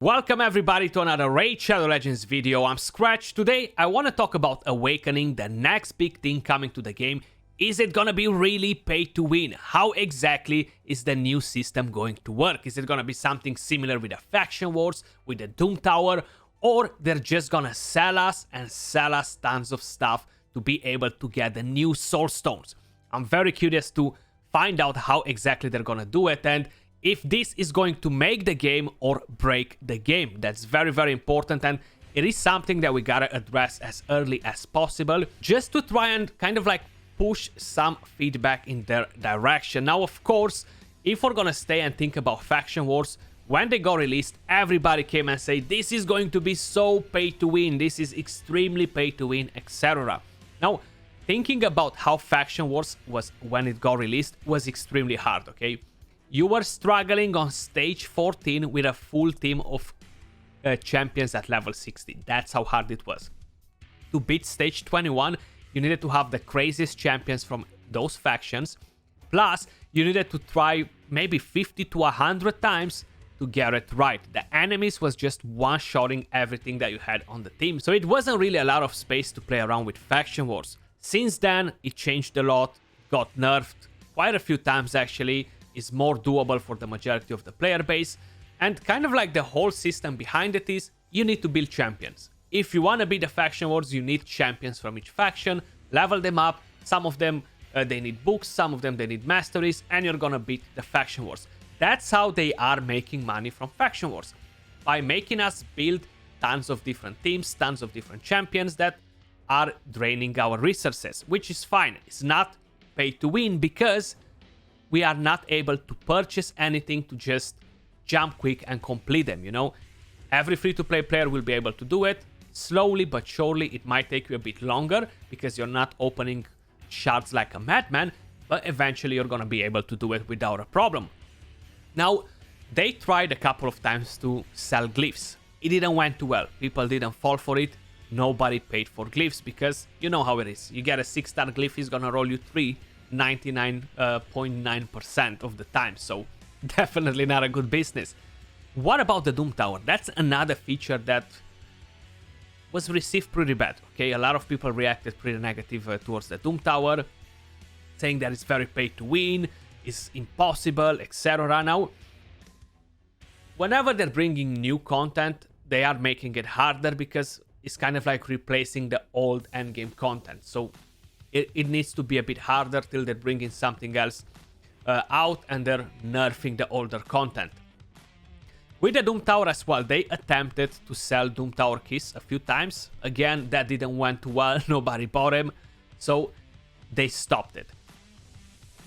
Welcome everybody to another Raid Shadow Legends video. I'm Skratch. Today I want to talk about Awakening, the next big thing coming to the game. Is it gonna be really pay to win? How exactly is the new system going to work? Is it gonna be something similar with the Faction Wars, with the Doom Tower, or they're just gonna sell us tons of stuff to be able to get the new Soul Stones? I'm very curious to find out how exactly they're gonna do it and if this is going to make the game or break the game. That's very, very important, and it is something that we gotta address as early as possible, just to try and kind of like push some feedback in their direction. Now, of course, if we're gonna stay and think about Faction Wars, when they got released, everybody came and said, this is going to be so pay to win, this is extremely pay to win, etc. Now, thinking about how Faction Wars was when it got released was extremely hard, okay? You were struggling on stage 14 with a full team of champions at level 60. That's how hard it was. To beat stage 21, you needed to have the craziest champions from those factions. Plus, you needed to try maybe 50 to 100 times to get it right. The enemies was just one-shotting everything that you had on the team. So it wasn't really a lot of space to play around with Faction Wars. Since then, it changed a lot, got nerfed quite a few times actually. Is more doable for the majority of the player base, and kind of like the whole system behind it is you need to build champions. If you want to beat the Faction Wars, you need champions from each faction, level them up. Some of them they need books, some of them they need masteries, and you're gonna beat the Faction Wars. That's how they are making money from Faction Wars, by making us build tons of different teams, tons of different champions that are draining our resources, which is fine. It's not pay to win because we are not able to purchase anything to just jump quick and complete them, you know? Every free-to-play player will be able to do it. Slowly but surely, it might take you a bit longer because you're not opening shards like a madman, but eventually you're gonna be able to do it without a problem. Now, they tried a couple of times to sell glyphs. It didn't went too well. People didn't fall for it. Nobody paid for glyphs because you know how it is. You get a 6-star glyph, he's gonna roll you 3. 99.9% of the time, so definitely not a good business. What about the Doom Tower? That's another feature that was received pretty bad, okay? A lot of people reacted pretty negative towards the Doom Tower, saying that it's very pay to win, it's impossible, etc. Now, whenever they're bringing new content, they are making it harder because it's kind of like replacing the old endgame content. So it needs to be a bit harder till they're bringing something else out and they're nerfing the older content. With the Doom Tower as well, they attempted to sell Doom Tower keys a few times. Again, that didn't went too well, nobody bought them, so they stopped it.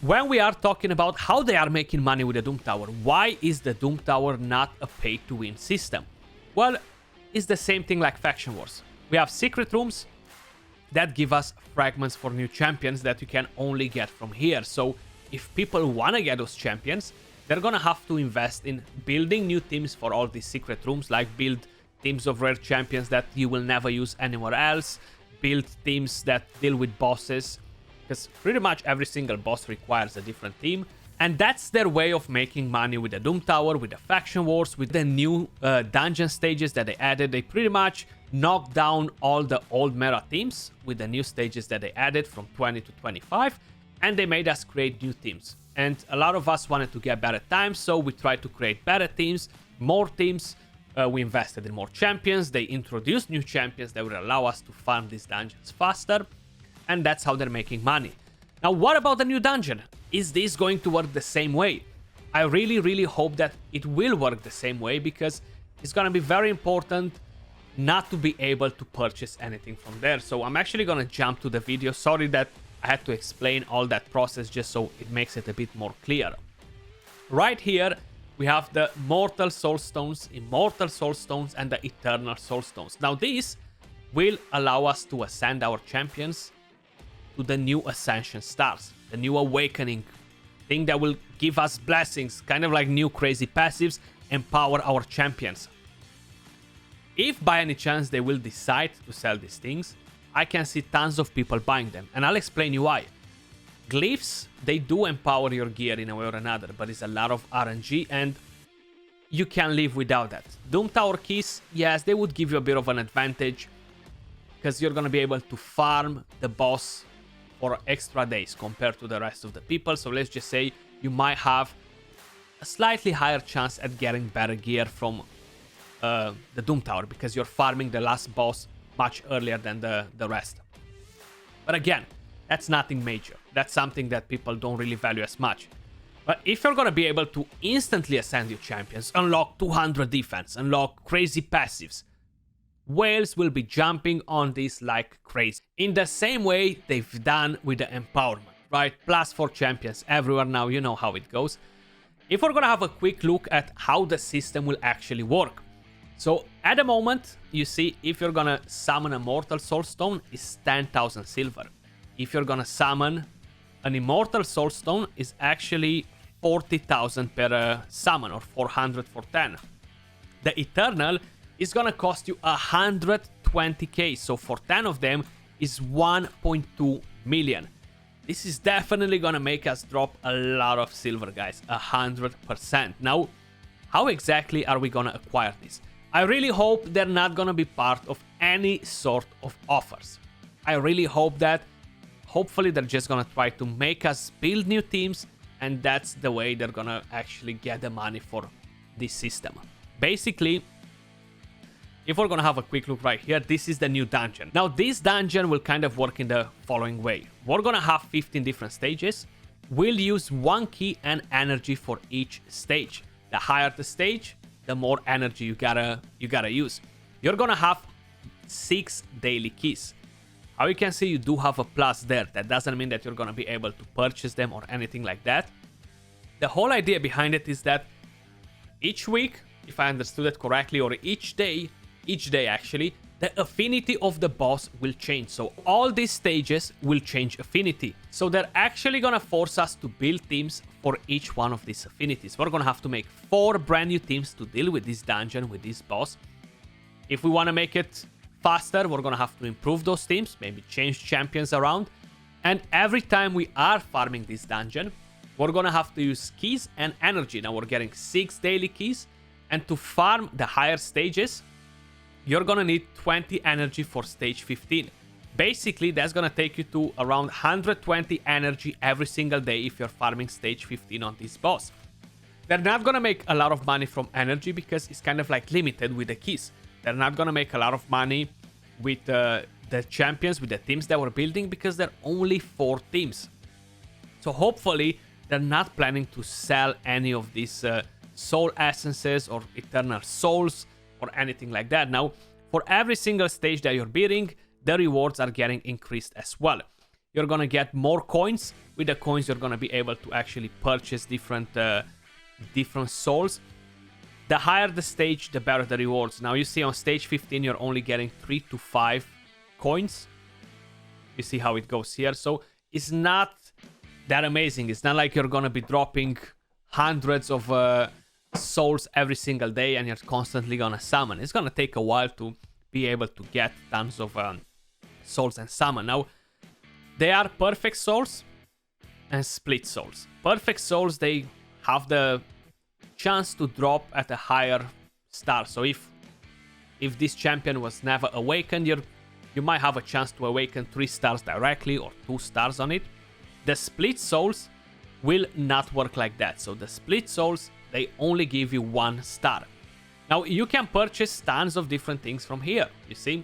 When we are talking about how they are making money with the Doom Tower, why is the Doom Tower not a pay-to-win system? Well, it's the same thing like Faction Wars. We have secret rooms that give us fragments for new champions that you can only get from here. So if people want to get those champions, they're gonna have to invest in building new teams for all these secret rooms, like build teams of rare champions that you will never use anywhere else, build teams that deal with bosses, because pretty much every single boss requires a different team. And that's their way of making money with the Doom Tower, with the Faction Wars, with the new dungeon stages that they added. They pretty much knocked down all the old meta teams with the new stages that they added from 20 to 25, and they made us create new teams. And a lot of us wanted to get better times, so we tried to create better teams, more teams. We invested in more champions. They introduced new champions that would allow us to farm these dungeons faster, and that's how they're making money. Now, what about the new dungeon? Is this going to work the same way? I really hope that it will work the same way, because it's gonna be very important not to be able to purchase anything from there. So I'm actually gonna jump to the video. Sorry that I had to explain all that process just so it makes it a bit more clear. Right here, we have the Mortal Soul Stones, Immortal Soul Stones, and the Eternal Soul Stones. Now, these will allow us to ascend our champions to the new Ascension stars, the new Awakening thing that will give us blessings, kind of like new crazy passives, empower our champions. If by any chance they will decide to sell these things, I can see tons of people buying them, and I'll explain you why. Glyphs, they do empower your gear in a way or another, but it's a lot of RNG, and you can live without that. Doom Tower keys, yes, they would give you a bit of an advantage because you're gonna be able to farm the boss for extra days compared to the rest of the people. So let's just say you might have a slightly higher chance at getting better gear from the Doom Tower because you're farming the last boss much earlier than the rest. But again, that's nothing major. That's something that people don't really value as much. But if you're gonna be able to instantly ascend your champions, unlock 200 defense, unlock crazy passives, whales will be jumping on this like crazy. In the same way they've done with the empowerment, right? +4 champions everywhere now, you know how it goes. If we're gonna have a quick look at how the system will actually work. So at the moment, you see if you're gonna summon a Mortal Soulstone, it's 10,000 silver. If you're gonna summon an Immortal Soulstone, is actually 40,000 per summon, or 400 for 10. The Eternal is gonna cost you 120k, so for 10 of them is 1.2 million. This is definitely gonna make us drop a lot of silver, guys, 100%. Now, how exactly are we gonna acquire this? I really hope they're not gonna be part of any sort of offers. I really hope that, hopefully they're just gonna try to make us build new teams, and that's the way they're gonna actually get the money for this system. Basically, if we're gonna have a quick look right here, this is the new dungeon. Now, this dungeon will kind of work in the following way. We're gonna have 15 different stages. We'll use 1 key and energy for each stage. The higher the stage, the more energy you gotta use. You're gonna have 6 daily keys. How you can see, you do have a plus there. That doesn't mean that you're gonna be able to purchase them or anything like that. The whole idea behind it is that each week, if I understood it correctly, or each day actually, the affinity of the boss will change. So all these stages will change affinity. So they're actually gonna force us to build teams for each one of these affinities. We're gonna have to make 4 brand new teams to deal with this dungeon, with this boss. If we wanna make it faster, we're gonna have to improve those teams, maybe change champions around. And every time we are farming this dungeon, we're gonna have to use keys and energy. Now we're getting 6 daily keys, and to farm the higher stages, you're gonna need 20 energy for stage 15. Basically, that's gonna take you to around 120 energy every single day if you're farming stage 15 on this boss. They're not gonna make a lot of money from energy because it's kind of like limited with the keys. They're not gonna make a lot of money with the champions, with the teams that we're building, because they're only 4 teams. So hopefully, they're not planning to sell any of these soul essences or eternal souls or anything like that. Now, for every single stage that you're beating, the rewards are getting increased as well. You're gonna get more coins. With the coins, you're gonna be able to actually purchase different souls. The higher the stage, the better the rewards. Now, you see on stage 15, you're only getting 3 to 5 coins. You see how it goes here. So it's not that amazing. It's not like you're gonna be dropping hundreds of souls every single day and you're constantly gonna summon. It's gonna take a while to be able to get tons of souls and summon. Now, they are perfect souls and split souls. Perfect souls, they have the chance to drop at a higher star. So if this champion was never awakened, you might have a chance to awaken 3 stars directly or 2 stars on it. The split souls will not work like that. So the split souls, they only give you 1 star. Now, you can purchase tons of different things from here. You see,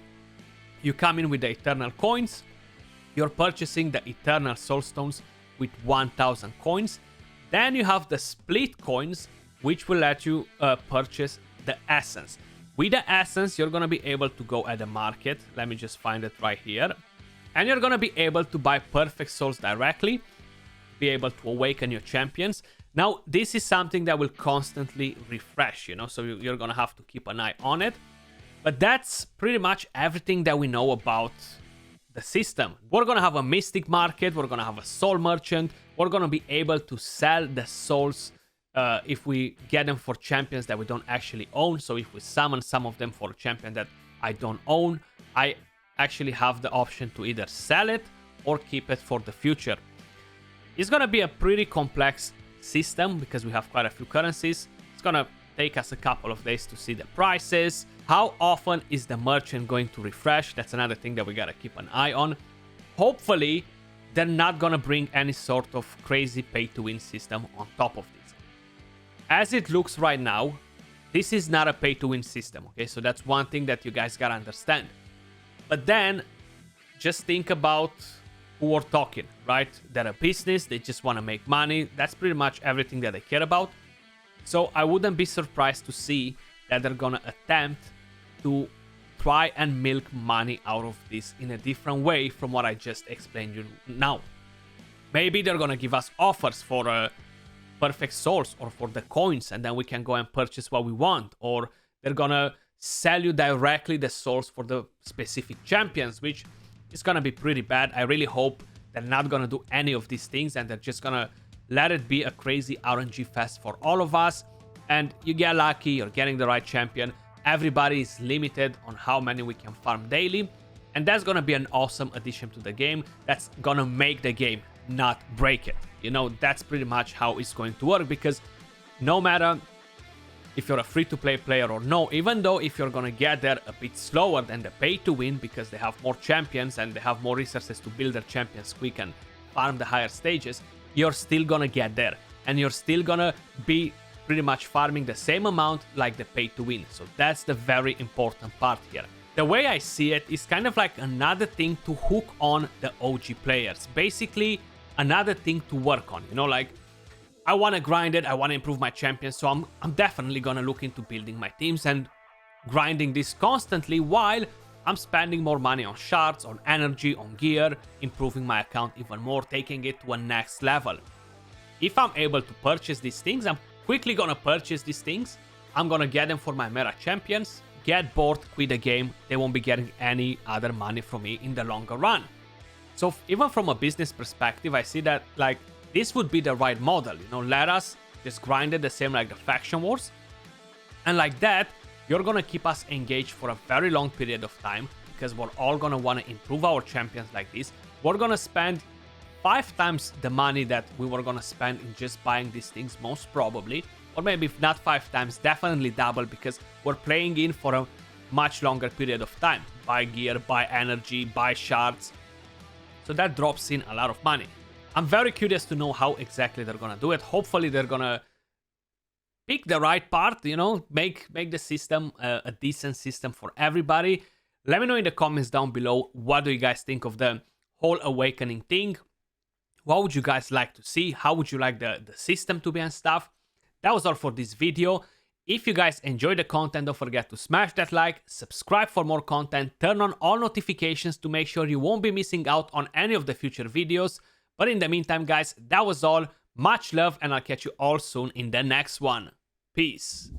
you come in with the eternal coins. You're purchasing the eternal soulstones with 1000 coins. Then you have the split coins, which will let you purchase the essence. With the essence, you're gonna be able to go at the market. Let me just find it right here. And you're gonna be able to buy perfect souls directly, be able to awaken your champions. Now, this is something that will constantly refresh, you know, so you're gonna have to keep an eye on it. But that's pretty much everything that we know about the system. We're gonna have a mystic market, we're gonna have a soul merchant, we're gonna be able to sell the souls if we get them for champions that we don't actually own. So if we summon some of them for a champion that I don't own, I actually have the option to either sell it or keep it for the future. It's gonna be a pretty complex system because we have quite a few currencies. It's gonna take us a couple of days to see the prices. How often is the merchant going to refresh? That's another thing that we gotta keep an eye on. Hopefully, they're not gonna bring any sort of crazy pay-to-win system on top of this. As it looks right now, this is not a pay-to-win system, okay? So that's one thing that you guys gotta understand. But then, just think about who we're talking, right? They're a business, they just want to make money. That's pretty much everything that they care about. So I wouldn't be surprised to see that they're gonna attempt to try and milk money out of this in a different way from what I just explained you now. Maybe they're gonna give us offers for perfect souls or for the coins, and then we can go and purchase what we want. Or they're gonna sell you directly the souls for the specific champions, which is gonna be pretty bad. I really hope they're not gonna do any of these things and they're just gonna let it be a crazy RNG fest for all of us. And you get lucky, you're getting the right champion. Everybody is limited on how many we can farm daily. And that's gonna be an awesome addition to the game. That's gonna make the game, not break it. You know, that's pretty much how it's going to work, because no matter if you're a free-to-play player or no, even though if you're gonna get there a bit slower than the pay-to-win because they have more champions and they have more resources to build their champions quick and farm the higher stages, you're still gonna get there. And you're still gonna be pretty much farming the same amount like the pay-to-win. So that's the very important part here. The way I see it is kind of like another thing to hook on the OG players. Basically, another thing to work on, you know, like, I want to grind it, I want to improve my champions, so I'm definitely going to look into building my teams and grinding this constantly while I'm spending more money on shards, on energy, on gear, improving my account even more, taking it to a next level. If I'm able to purchase these things, I'm quickly going to purchase these things. I'm going to get them for my meta champions, get bored, quit the game. They won't be getting any other money from me in the longer run. So even from a business perspective, I see that, like, this would be the right model, you know, let us just grind it the same like the faction wars. And like that, you're gonna keep us engaged for a very long period of time, because we're all gonna wanna improve our champions like this. We're gonna spend 5 times the money that we were gonna spend in just buying these things, most probably. Or maybe if not 5 times, definitely double, because we're playing in for a much longer period of time. Buy gear, buy energy, buy shards. So that drops in a lot of money. I'm very curious to know how exactly they're gonna do it. Hopefully they're gonna pick the right part, you know, make the system a decent system for everybody. Let me know in the comments down below, what do you guys think of the whole awakening thing? What would you guys like to see? How would you like the system to be and stuff? That was all for this video. If you guys enjoyed the content, don't forget to smash that like, subscribe for more content, turn on all notifications to make sure you won't be missing out on any of the future videos. But in the meantime, guys, that was all. Much love, and I'll catch you all soon in the next one. Peace.